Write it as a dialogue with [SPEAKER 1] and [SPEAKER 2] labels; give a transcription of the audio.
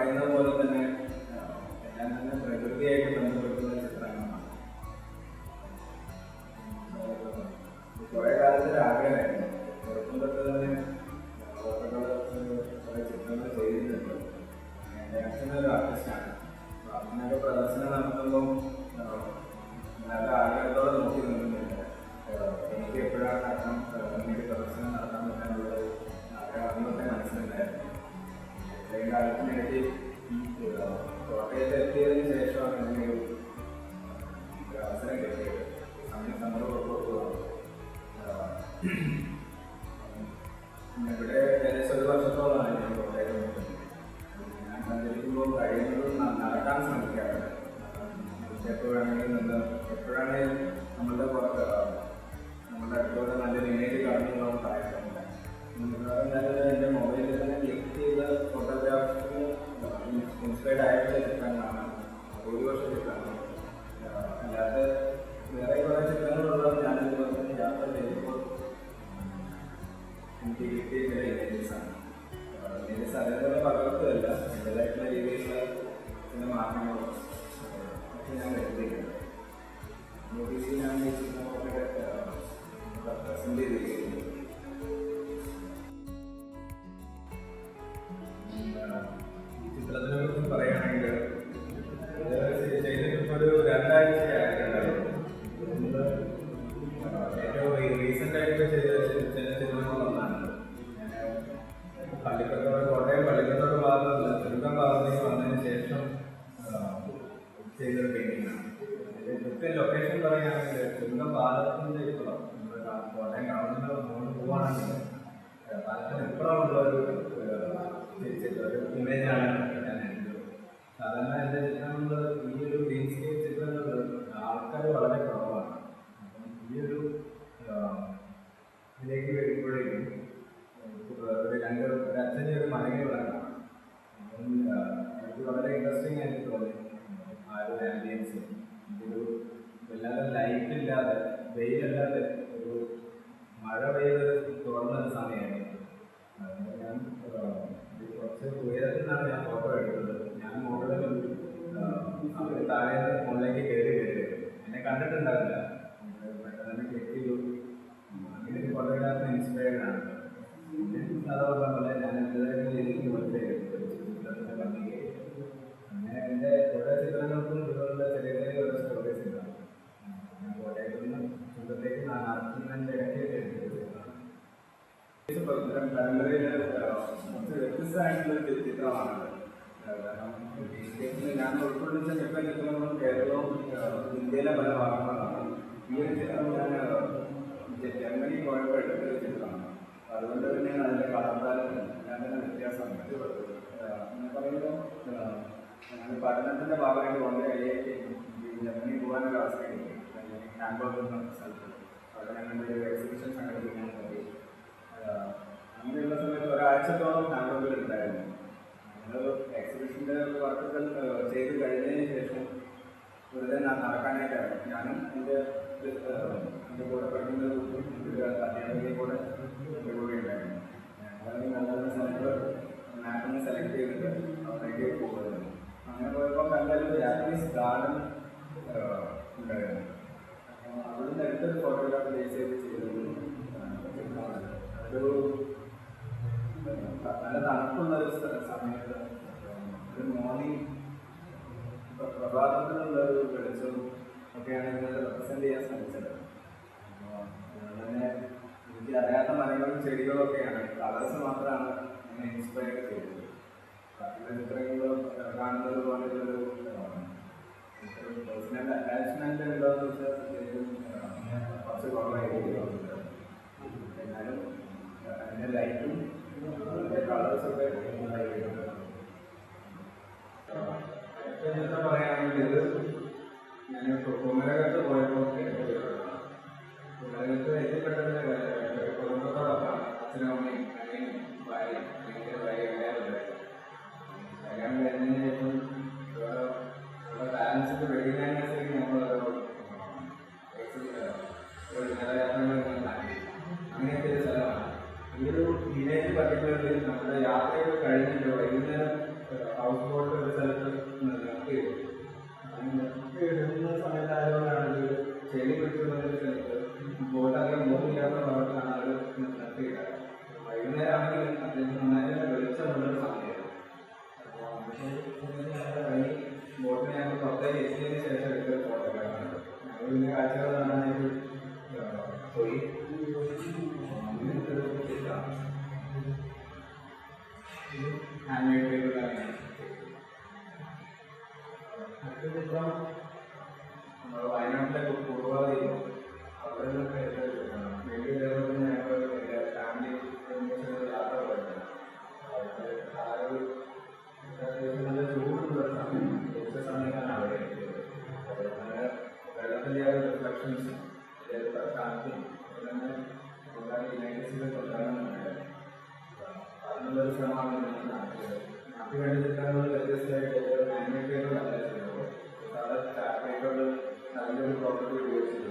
[SPEAKER 1] പറയുന്നത് പോലെ തന്നെ എല്ലാം തന്നെ പ്രകൃതിയായിട്ട് ബന്ധപ്പെടുത്തുന്ന ചിത്രങ്ങളാണ്. കുറേ കാലത്തൊരു ആഗ്രഹമായിരുന്നു. ചെറുപ്പം തൊട്ട് തന്നെ കുറേ ചിത്രങ്ങൾ ചെയ്തിട്ടുണ്ട്. എൻ്റെ അച്ഛനൊരു ആർട്ടിസ്റ്റാണ്. അങ്ങനെയൊക്കെ പ്രദർശനം നടത്തുമ്പോൾ നല്ല ആഗ്രഹത്തോടെ നോക്കി നിന്നിട്ടുണ്ട്. എനിക്ക് എപ്പോഴാണ് നടത്താൻ എനിക്ക് പ്രദർശനം നടത്താൻ പറ്റാനുള്ളത് ആഗ്രഹം അന്നത്തെ മനസ്സിലുണ്ടായിരുന്നു. ഇത്രയും കാലത്തിനിടയ്ക്ക് കോട്ടയത്ത് എത്തിയതിന് ശേഷമാണ് ഇങ്ങനെയൊരു അവസരം കിട്ടിയത്. സമ്മർദ്ദം ഇവിടെ ഏകദേശം ഒരു വർഷത്തോളമായി ഞാൻ കോട്ടയത്ത് നിൽക്കുന്നത്. ഞാൻ സഞ്ചരിക്കുമ്പോൾ കഴിയുന്നതും നടക്കാൻ ശ്രമിക്കാറുണ്ട്. എപ്പോഴാണെങ്കിലും എപ്പോഴാണെങ്കിലും നമ്മളുടെ അടുത്തോടെ നല്ലൊരു ഇമേജ് കാണുന്നതാണ് പറയാറുണ്ട്. നല്ലത് എൻ്റെ മൊബൈലിൽ തന്നെ ക്ലിക്ക് ചെയ്ത ഫോട്ടോഗ്രാഫിന് ഇൻസ്പയർഡ് ആയിട്ടുള്ള ചിത്രങ്ങളാണ് ഭൂരിപക്ഷം ചിത്രങ്ങൾ. അല്ലാതെ വേറെ കുറേ ചിത്രങ്ങളുള്ളത് ഞാനിതുപോലെ തന്നെ യാത്ര ചെയ്യുമ്പോൾ എനിക്ക് കിട്ടിയ ചില ഇമേജസാണ്. ഇമേജസ് അതേപോലെ പകർത്തുമല്ല, എൻ്റേതായിട്ടുള്ള രീതിയിലുള്ള ചില മാറ്റങ്ങളും ഒക്കെ ഞാൻ വരുത്തിയിട്ടുണ്ട്. നോട്ടീസിലാണ് ഈ ചിത്രങ്ങളൊക്കെ പ്രസൻറ്റ് ചെയ്തിരിക്കുന്നത്. ഈ ചിത്രത്തിനെ കുറിച്ച് പറയുകയാണെങ്കിൽ ചെയ്തിട്ടിപ്പോൾ ഒരു 2 ആഴ്ചയായിട്ടുണ്ടായിരുന്നു. ഏറ്റവും റീസെൻ്റായിട്ട് ചെയ്ത ചില ചിത്രങ്ങളൊന്നാണ്. കോട്ടയം പള്ളിക്കത്തോട് ഭാഗത്തുള്ള ചുരുക്കം ഭാഗത്തേക്ക് വന്നതിന് ശേഷം ചെയ്തൊരു പെയിൻറ്റിങ്ങാണ്. കൃത്യം ലൊക്കേഷൻ പറയുകയാണെങ്കിൽ ചുരുക്കം പാലത്തിൻ്റെ ഇപ്പുറം കോട്ടയം ഗവൺമെൻറ് മുകളിൽ പോവുകയാണെങ്കിൽ പാലത്തിന് ഇപ്പുറമുള്ളൊരു ഇമേജാണ് ഞാൻ എടുത്തത്. സാധാരണ എൻ്റെ ചിത്രങ്ങളിൽ ഈ ഒരു ഗ്രീൻസ്കേപ്പ് ചിത്രങ്ങളിൽ ആൾക്കാർ വളരെ കുറവാണ്. ഈ ഒരു ഇതിലേക്ക് വരുമ്പോഴേക്കും ഒരു അച്ഛൻ്റെ ഒരു മലകളുള്ളതാണ്. എനിക്ക് വളരെ ഇൻട്രസ്റ്റിംഗ് ആയിട്ട് തോന്നി ആ ഒരു ആംബിയൻസ്. ഒരു വല്ലാതെ ലൈറ്റില്ലാതെ വെയിലല്ലാതെ ഒരു മഴ പെയ്ത് തുറന്നൊരു സമയമായിരുന്നു. ഞാൻ കുറച്ച് ഉയരത്തിൽ നിന്നാണ് ഞാൻ ഫോട്ടോ എടുത്തത്. ഞാൻ മുകളിൽ അവർ താഴെ മുകളിലേക്ക് കയറി വരിക. എന്നെ കണ്ടിട്ടുണ്ടാവില്ല, പെട്ടെന്ന് ക്ലിക്ക് ചെയ്തു. അങ്ങനെ ഒരു ഫോട്ടോഗ്രാഫിന് ഇൻസ്പയർഡ് ആണ്. അതുപോലെ പോലെ ഞാൻ എൻ്റെതായിട്ടുള്ള രീതിക്ക് വെറുതെ ചിത്രത്തിൻ്റെ ഭംഗിക്ക് അങ്ങനെ എൻ്റെ ഓരോ ചിത്രങ്ങൾക്കും ഇതുപോലുള്ള ചെറിയ ചെറിയ ഓരോ സ്റ്റോറീസ് ഉണ്ടാവും. ഞാൻ കോട്ടയത്തിൽ നിന്ന് ചുണ്ടത്തേക്ക് നടത്തുന്നതിൻ്റെ ഇടയ്ക്ക് എടുത്തത് പരമ്പരയിൽ കുറച്ച് വ്യത്യസ്തമായിട്ടുള്ള ചിത്രമാണ്. ഞാൻ ഉൾക്കൊള്ളിച്ച മിക്ക ചിത്രങ്ങളും കേരളവും ഇന്ത്യയിലെ പല ഭാഗങ്ങളാണ്. ഈ ഒരു ചിത്രം ഞാൻ ജർമ്മനി പോയപ്പോൾ എടുത്തൊരു ചിത്രമാണ്. അതുകൊണ്ട് തന്നെയാണ് അതിൻ്റെ കളർത്താലും ഞാൻ തന്നെ വ്യത്യാസമുണ്ട്. എന്ന് പറയുമ്പോൾ ഞാൻ പഠനത്തിൻ്റെ ഭാഗമായിട്ട് വളരെ ജർമ്മനി പോകാനൊരു അവസരം കിട്ടി. ഹാംബർഗ് എന്ന സ്ഥലത്ത് അവിടെ ഞങ്ങളുടെ ഒരു എക്സിബിഷൻ സംഘടിപ്പിക്കാൻ പറ്റി. അങ്ങനെയുള്ള സമയത്ത് ഒരാഴ്ചത്തോളം ഹാംബർഗിൽ ഉണ്ടായിരുന്നു. ഞങ്ങൾ എക്സിബിഷൻ്റെ വർക്കുകൾ ചെയ്ത് കഴിഞ്ഞതിന് ശേഷം വെറുതെ നടക്കാനായിട്ടാണ് ഞാനും എൻ്റെ കൂടെ പഠിക്കുന്ന ഒരു അധ്യാപകയും കൂടെ എൻ്റെ കൂടെ ഉണ്ടായിരുന്നു. ഞങ്ങൾ നല്ല സ്ഥലങ്ങൾ മാപ്പിൽ സെലക്ട് ചെയ്തിട്ട് അവിടേക്ക് പോകുന്നത്. അങ്ങനെ പോയപ്പോൾ കണ്ടാലും ജാപ്പനീസ് ഗാർഡൻ ഉണ്ടായിരുന്നു. അവിടുന്ന് എടുത്തൊരു ഫോട്ടോഗ്രാഫ് ബേസ് ചെയ്ത് ചെയ്തത് ഒരു നല്ല തണുപ്പുള്ളൊരു സമയത്ത് ഒരു മോർണിംഗ് പ്രഭാതത്തിലുള്ളൊരു വെളിച്ചവും ഒക്കെയാണ് ഇതിനെ റെപ്രസെൻ്റ് ചെയ്യാൻ ശ്രമിച്ചത്. അതുപോലെ എനിക്ക് അറിയാത്ത മരങ്ങളും ചെടികളും ഒക്കെയാണ്, കളേഴ്സ് മാത്രമാണ് എന്നെ ഇൻസ്പയർ ചെയ്തത്. ബാക്കിയുള്ള ചിത്രങ്ങളും കാണുന്നത് പോലെയുള്ളൊരു പേഴ്സണൽ അറ്റാച്ച്മെൻറ്റ് ഉണ്ടോയെന്ന് വെച്ചാൽ കുറച്ച് കുറവായിരിക്കും. എന്നാലും അതിൻ്റെ ലൈറ്റും അതിൻ്റെ കളേഴ്സൊക്കെ ഉണ്ടായിരിക്കും. ഏറ്റവും പറയുകയാണെങ്കിൽ ഇത് ഞാൻ കുമരകത്ത് പോയപ്പോൾ കുമരകത്ത് എത്തിപ്പെട്ടതിൻ്റെ കുടുംബത്തോടൊപ്പം അച്ഛനും അമ്മയും അനിയനും ഭാര്യയും ഭയങ്കര ഭാര്യ എല്ലാവരും കല്യാണം കഴിഞ്ഞതിന് ശേഷം നമ്മുടെ പാരൻസിൻ്റെ വെഡിങ് ആനിവേഴ്സറിക്ക് നമ്മൾ വിനോദയാത്രകൾ അങ്ങനെയൊക്കെ ഒരു സ്ഥലമാണ്. ഈ ഒരു വില്ലേജ് പർട്ടിക്കുലർലി നമ്മുടെ യാത്രയൊക്കെ കഴിഞ്ഞിട്ട് വൈകുന്നേരം ഹൗസ് ബോട്ട് പ്രൊഡക്ഷൻസും ഷാർക്കും അങ്ങനെ ഒരുപാട് യുണൈറ്റഡ്സിൽ കൊണ്ടുവരാനുണ്ട്. അതിനുള്ളൊരു ശ്രമമാണ് നാട്ടിൽ വേണ്ട ചിത്രങ്ങൾ വ്യത്യസ്തമായിട്ട് ആനിമേറ്റുകളല്ല ചെയ്യുന്നത്. സാധാരണ ചാർട്ടേറ്റുകൾ നല്ലൊരു പ്രോപ്പർട്ടി ഉപയോഗിച്ചിട്ട്